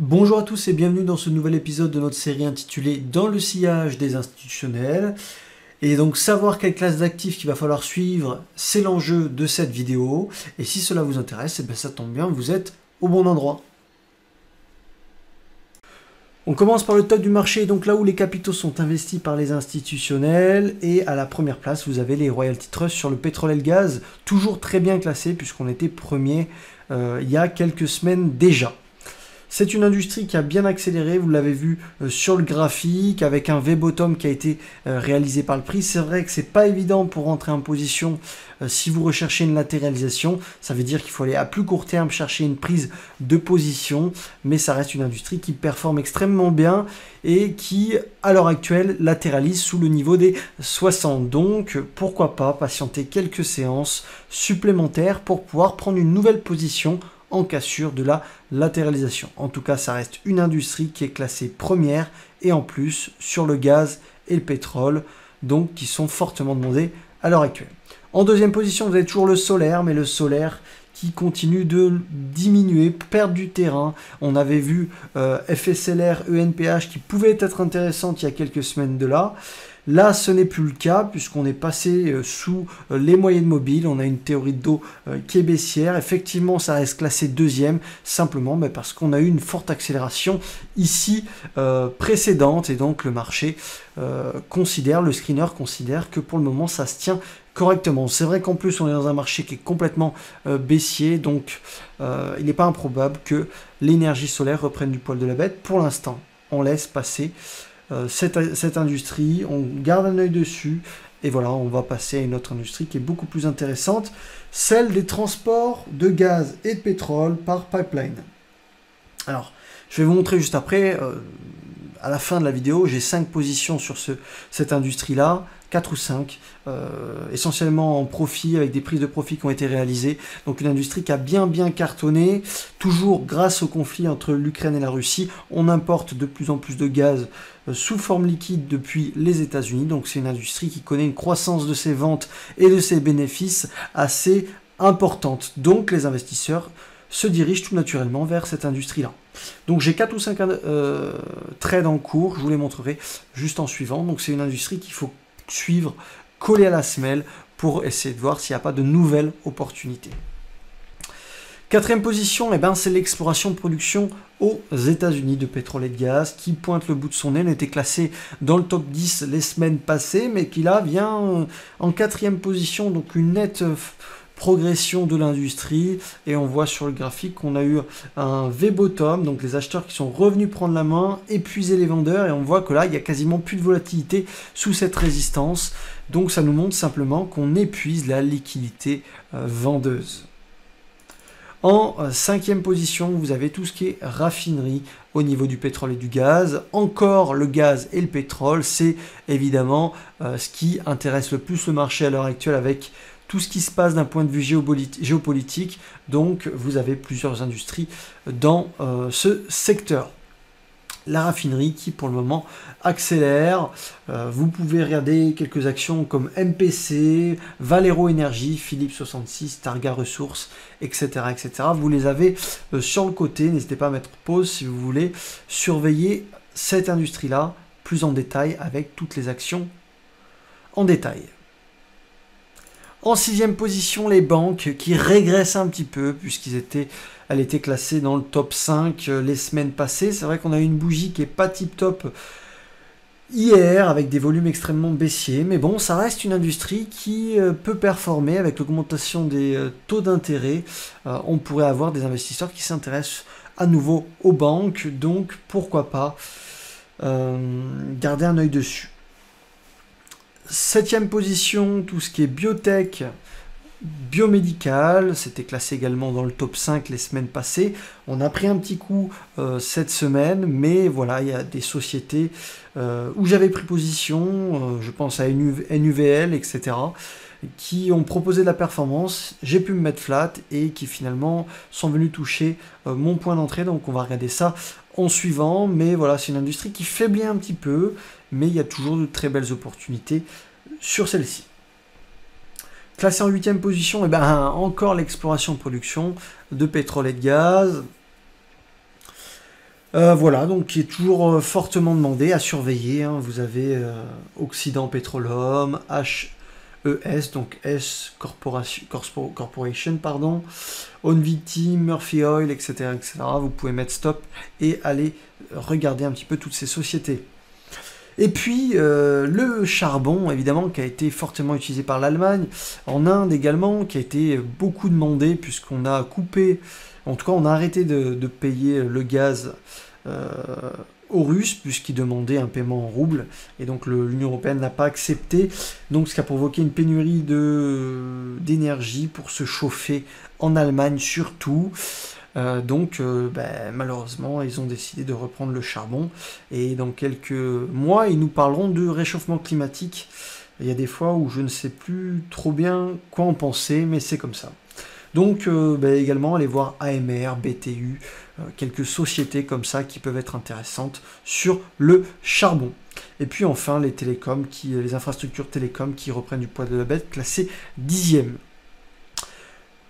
Bonjour à tous et bienvenue dans ce nouvel épisode de notre série intitulée Dans le sillage des institutionnels. Et donc savoir quelle classe d'actifs qu'il va falloir suivre, c'est l'enjeu de cette vidéo. Et si cela vous intéresse, eh bien ça tombe bien, vous êtes au bon endroit. On commence par le top du marché, donc là où les capitaux sont investis par les institutionnels. Et à la première place, vous avez les Royalty Trust sur le pétrole et le gaz, toujours très bien classé puisqu'on était premier il y a quelques semaines déjà. C'est une industrie qui a bien accéléré, vous l'avez vu sur le graphique, avec un V-bottom qui a été réalisé par le prix. C'est vrai que c'est pas évident pour rentrer en position si vous recherchez une latéralisation. Ça veut dire qu'il faut aller à plus court terme chercher une prise de position, mais ça reste une industrie qui performe extrêmement bien et qui, à l'heure actuelle, latéralise sous le niveau des 60. Donc, pourquoi pas patienter quelques séances supplémentaires pour pouvoir prendre une nouvelle position en cassure de la latéralisation. En tout cas, ça reste une industrie qui est classée première et en plus sur le gaz et le pétrole, donc qui sont fortement demandés à l'heure actuelle. En deuxième position, vous avez toujours le solaire, mais le solaire qui continue de diminuer, perdre du terrain. On avait vu FSLR, ENPH qui pouvait être intéressante il y a quelques semaines de là. Là, ce n'est plus le cas puisqu'on est passé sous les moyennes mobiles. On a une théorie de dos qui est baissière. Effectivement, ça reste classé deuxième, simplement parce qu'on a eu une forte accélération ici précédente. Et donc, le marché le screener considère que pour le moment, ça se tient correctement. C'est vrai qu'en plus, on est dans un marché qui est complètement baissier. Donc, il n'est pas improbable que l'énergie solaire reprenne du poil de la bête. Pour l'instant, on laisse passer cette industrie, on garde un œil dessus, et voilà, on va passer à une autre industrie qui est beaucoup plus intéressante, celle des transports de gaz et de pétrole par pipeline. Alors, je vais vous montrer juste après, à la fin de la vidéo, j'ai 5 positions sur cette industrie-là, 4 ou 5, essentiellement en profit, avec des prises de profit qui ont été réalisées. Donc une industrie qui a bien cartonné, toujours grâce au conflit entre l'Ukraine et la Russie. On importe de plus en plus de gaz sous forme liquide depuis les États-Unis. Donc c'est une industrie qui connaît une croissance de ses ventes et de ses bénéfices assez importante. Donc les investisseurs se dirigent tout naturellement vers cette industrie-là. Donc j'ai 4 ou 5 trades en cours, je vous les montrerai juste en suivant. Donc c'est une industrie qu'il faut suivre, coller à la semelle pour essayer de voir s'il n'y a pas de nouvelles opportunités. Quatrième position, c'est l'exploration de production aux États-Unis de pétrole et de gaz qui pointe le bout de son nez. Elle était classée dans le top 10 les semaines passées, mais qui là vient en quatrième position, donc une nette progression de l'industrie. Et on voit sur le graphique qu'on a eu un V-bottom, donc les acheteurs qui sont revenus prendre la main, épuiser les vendeurs, et on voit que là, il n'y a quasiment plus de volatilité sous cette résistance. Donc ça nous montre simplement qu'on épuise la liquidité vendeuse. En cinquième position, vous avez tout ce qui est raffinerie au niveau du pétrole et du gaz. Encore le gaz et le pétrole, c'est évidemment ce qui intéresse le plus le marché à l'heure actuelle avec tout ce qui se passe d'un point de vue géopolitique. Donc vous avez plusieurs industries dans ce secteur. La raffinerie qui pour le moment accélère. Vous pouvez regarder quelques actions comme MPC, Valero Énergie, Philips 66, Targa Ressources, etc. etc. Vous les avez sur le côté. N'hésitez pas à mettre pause si vous voulez surveiller cette industrie-là plus en détail avec toutes les actions en détail. En sixième position, les banques qui régressent un petit peu elle était classée dans le top 5 les semaines passées. C'est vrai qu'on a eu une bougie qui n'est pas tip top hier avec des volumes extrêmement baissiers. Mais bon, ça reste une industrie qui peut performer avec l'augmentation des taux d'intérêt. On pourrait avoir des investisseurs qui s'intéressent à nouveau aux banques. Donc pourquoi pas garder un œil dessus. Septième position, tout ce qui est biotech, biomédical, c'était classé également dans le top 5 les semaines passées. On a pris un petit coup cette semaine, mais voilà, il y a des sociétés où j'avais pris position, je pense à NUVL, etc., qui ont proposé de la performance, j'ai pu me mettre flat et qui finalement sont venus toucher mon point d'entrée. Donc on va regarder ça en suivant, mais voilà, c'est une industrie qui faiblit un petit peu, mais il y a toujours de très belles opportunités sur celle-ci. Classé en 8e position, encore l'exploration-production de pétrole et de gaz. Voilà, donc qui est toujours fortement demandé, à surveiller, hein. Vous avez Occident Petroleum, HES, donc S Corporation, pardon, OnVT, Murphy Oil, etc., etc. Vous pouvez mettre stop et aller regarder un petit peu toutes ces sociétés. Et puis le charbon, évidemment, qui a été fortement utilisé par l'Allemagne, en Inde également, qui a été beaucoup demandé puisqu'on a coupé, en tout cas on a arrêté de payer le gaz aux Russes puisqu'ils demandaient un paiement en roubles, et donc l'Union européenne n'a pas accepté, donc ce qui a provoqué une pénurie d'énergie pour se chauffer en Allemagne surtout. Malheureusement, ils ont décidé de reprendre le charbon. Et dans quelques mois, ils nous parleront de réchauffement climatique. Il y a des fois où je ne sais plus trop bien quoi en penser, mais c'est comme ça. Donc, également, allez voir AMR, BTU, quelques sociétés comme ça qui peuvent être intéressantes sur le charbon. Et puis enfin, les télécoms, les infrastructures télécoms qui reprennent du poids de la bête, classé 10e.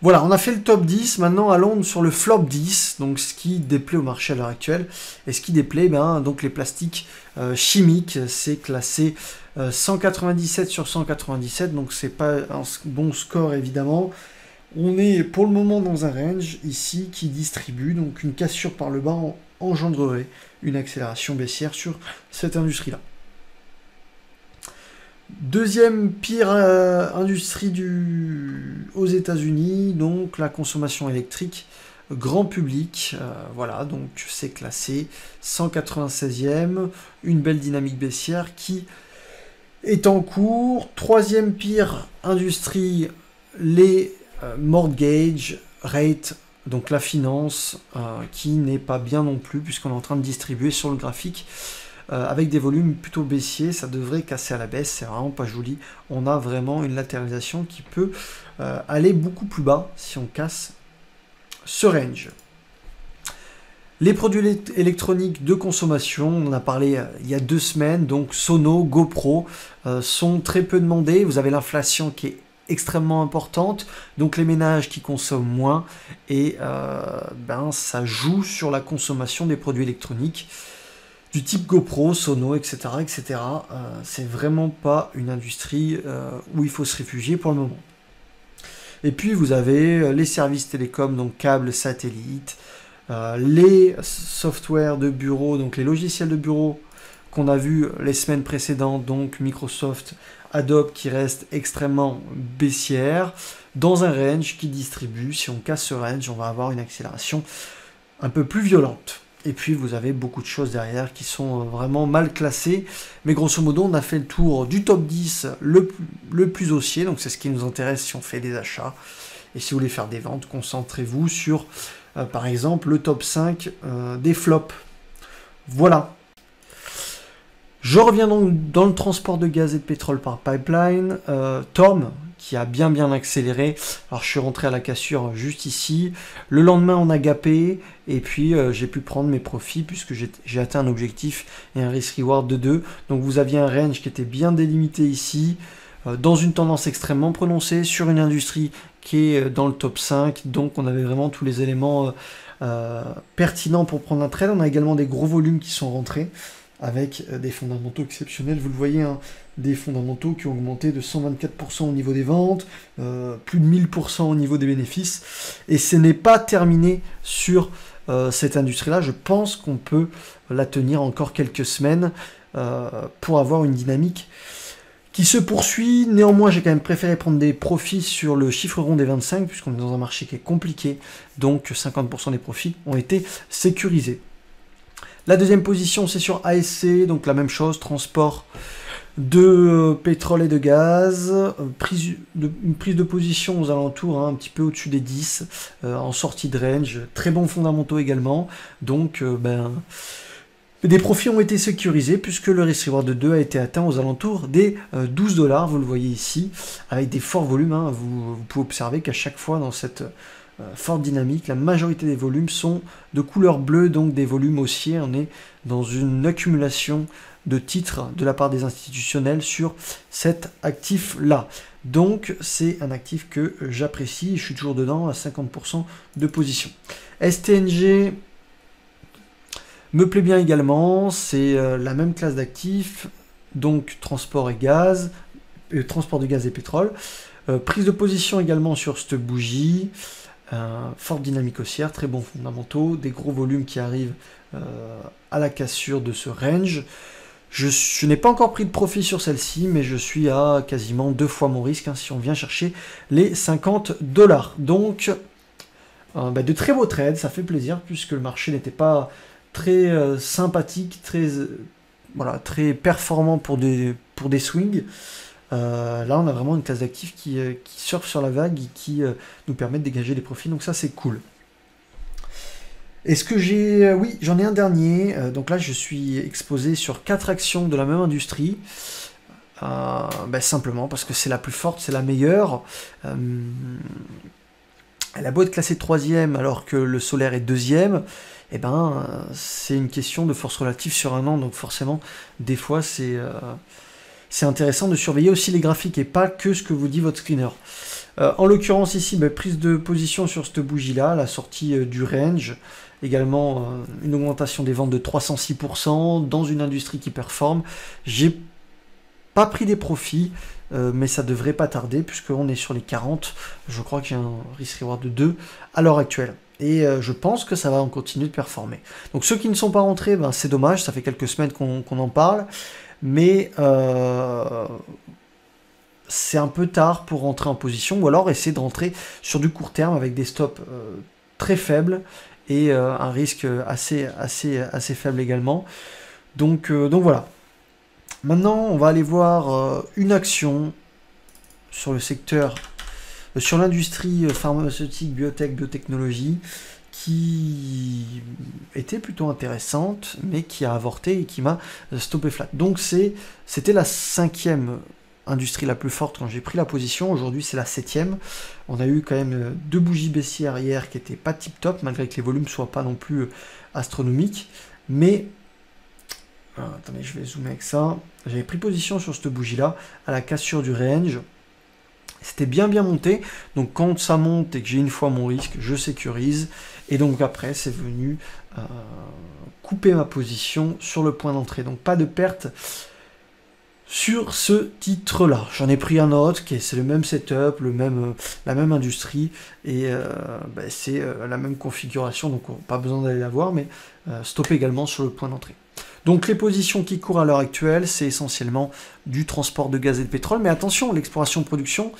Voilà, on a fait le top 10, maintenant allons sur le flop 10, donc ce qui déplaît au marché à l'heure actuelle. Et ce qui déplaît, donc les plastiques chimiques, c'est classé 197 sur 197, donc c'est pas un bon score évidemment. On est pour le moment dans un range ici qui distribue, donc une cassure par le bas engendrerait une accélération baissière sur cette industrie-là. Deuxième pire industrie aux États-Unis, donc la consommation électrique grand public. Voilà, donc c'est classé 196e, une belle dynamique baissière qui est en cours. Troisième pire industrie, les mortgage rate, donc la finance, qui n'est pas bien non plus puisqu'on est en train de distribuer sur le graphique. Avec des volumes plutôt baissiers, ça devrait casser à la baisse, c'est vraiment pas joli. On a vraiment une latéralisation qui peut aller beaucoup plus bas si on casse ce range. Les produits électroniques de consommation, on en a parlé il y a 2 semaines, donc Sono, GoPro sont très peu demandés. Vous avez l'inflation qui est extrêmement importante, donc les ménages qui consomment moins, et ça joue sur la consommation des produits électroniques du type GoPro, Sono, etc. etc. C'est vraiment pas une industrie où il faut se réfugier pour le moment. Et puis vous avez les services télécoms, donc câbles, satellites, les softwares de bureau, donc les logiciels de bureau qu'on a vu les semaines précédentes, donc Microsoft, Adobe qui reste extrêmement baissière, dans un range qui distribue. Si on casse ce range, on va avoir une accélération un peu plus violente. Et puis vous avez beaucoup de choses derrière qui sont vraiment mal classées. Mais grosso modo, on a fait le tour du top 10 le plus haussier. Donc c'est ce qui nous intéresse si on fait des achats. Et si vous voulez faire des ventes, concentrez-vous sur, par exemple, le top 5 des flops. Voilà. Je reviens donc dans le transport de gaz et de pétrole par pipeline. TORM, qui a bien accéléré. Alors je suis rentré à la cassure juste ici. Le lendemain, on a gapé. Et puis j'ai pu prendre mes profits puisque j'ai atteint un objectif et un risk-reward de 2. Donc vous aviez un range qui était bien délimité ici, dans une tendance extrêmement prononcée, sur une industrie qui est dans le top 5. Donc on avait vraiment tous les éléments pertinents pour prendre un trade. On a également des gros volumes qui sont rentrés, avec des fondamentaux exceptionnels. Vous le voyez, hein, des fondamentaux qui ont augmenté de 124% au niveau des ventes, plus de 1000% au niveau des bénéfices. Et ce n'est pas terminé sur cette industrie-là. Je pense qu'on peut la tenir encore quelques semaines pour avoir une dynamique qui se poursuit. Néanmoins, j'ai quand même préféré prendre des profits sur le chiffre rond des 25, puisqu'on est dans un marché qui est compliqué. Donc 50% des profits ont été sécurisés. La deuxième position, c'est sur ASC, donc la même chose, transport de pétrole et de gaz, une prise de position aux alentours, hein, un petit peu au-dessus des 10, en sortie de range, très bons fondamentaux également, donc des profits ont été sécurisés puisque le risk-reward de 2 a été atteint aux alentours des 12 $, vous le voyez ici, avec des forts volumes, hein. Vous pouvez observer qu'à chaque fois dans cette forte dynamique, la majorité des volumes sont de couleur bleue, donc des volumes haussiers. On est dans une accumulation de titres de la part des institutionnels sur cet actif-là. Donc c'est un actif que j'apprécie, je suis toujours dedans à 50% de position. STNG, Me plaît bien également, c'est la même classe d'actifs, donc transport et gaz, transport de gaz et pétrole. Prise de position également sur cette bougie, forte dynamique haussière, très bons fondamentaux, des gros volumes qui arrivent à la cassure de ce range. Je n'ai pas encore pris de profit sur celle-ci, mais je suis à quasiment 2 fois mon risque hein, si on vient chercher les 50 $. Donc, de très beaux trades, ça fait plaisir, puisque le marché n'était pas très sympathique, très performant pour des swings. Là, on a vraiment une classe d'actifs qui surfe sur la vague et qui nous permet de dégager des profits, donc ça, c'est cool. Est-ce que j'ai... oui, j'en ai un dernier. Donc là, je suis exposé sur 4 actions de la même industrie. Simplement parce que c'est la plus forte, c'est la meilleure. Elle a beau être classée 3e alors que le solaire est 2e. C'est une question de force relative sur un an. Donc forcément, des fois, c'est intéressant de surveiller aussi les graphiques et pas que ce que vous dit votre screener. En l'occurrence ici, prise de position sur cette bougie-là, la sortie du range. Également une augmentation des ventes de 306% dans une industrie qui performe. J'ai pas pris des profits, mais ça devrait pas tarder puisqu'on est sur les 40. Je crois qu'il y a un risk-reward de 2 à l'heure actuelle. Et je pense que ça va en continuer de performer. Donc ceux qui ne sont pas rentrés, c'est dommage, ça fait quelques semaines qu'on en parle. Mais c'est un peu tard pour rentrer en position, ou alors essayer de rentrer sur du court terme avec des stops très faibles et un risque assez faible également. Donc voilà. Maintenant, on va aller voir une action sur le secteur, sur l'industrie pharmaceutique, biotech, biotechnologie, qui était plutôt intéressante, mais qui a avorté et qui m'a stoppé flat. Donc c'était la 5e industrie la plus forte quand j'ai pris la position. Aujourd'hui, c'est la 7e. On a eu quand même 2 bougies baissières hier qui n'étaient pas tip top, malgré que les volumes ne soient pas non plus astronomiques. Mais, attendez, je vais zoomer avec ça. J'avais pris position sur cette bougie-là, à la cassure du range. C'était bien monté, donc quand ça monte et que j'ai une fois mon risque, je sécurise, et donc après c'est venu couper ma position sur le point d'entrée, donc pas de perte sur ce titre-là. J'en ai pris un autre, c'est le même setup, la même industrie, et c'est la même configuration, donc pas besoin d'aller la voir, mais stopper également sur le point d'entrée. Donc les positions qui courent à l'heure actuelle, c'est essentiellement du transport de gaz et de pétrole. Mais attention, l'exploration-production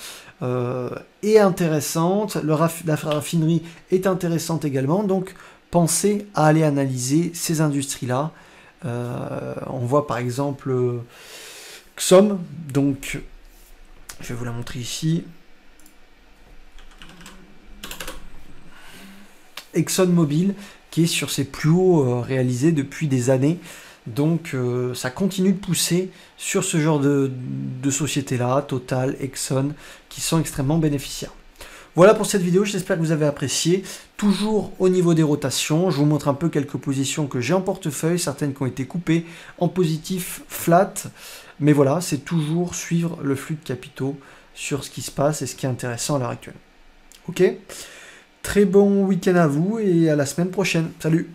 est intéressante, la raffinerie est intéressante également. Donc pensez à aller analyser ces industries-là. On voit par exemple Exxon, donc je vais vous la montrer ici. ExxonMobil qui est sur ses plus hauts réalisés depuis des années. Donc ça continue de pousser sur ce genre de sociétés-là, Total, Exxon, qui sont extrêmement bénéficiaires. Voilà pour cette vidéo, j'espère que vous avez apprécié. Toujours au niveau des rotations, je vous montre un peu quelques positions que j'ai en portefeuille, certaines qui ont été coupées en positif flat. Mais voilà, c'est toujours suivre le flux de capitaux sur ce qui se passe et ce qui est intéressant à l'heure actuelle. Ok ? Très bon week-end à vous et à la semaine prochaine. Salut!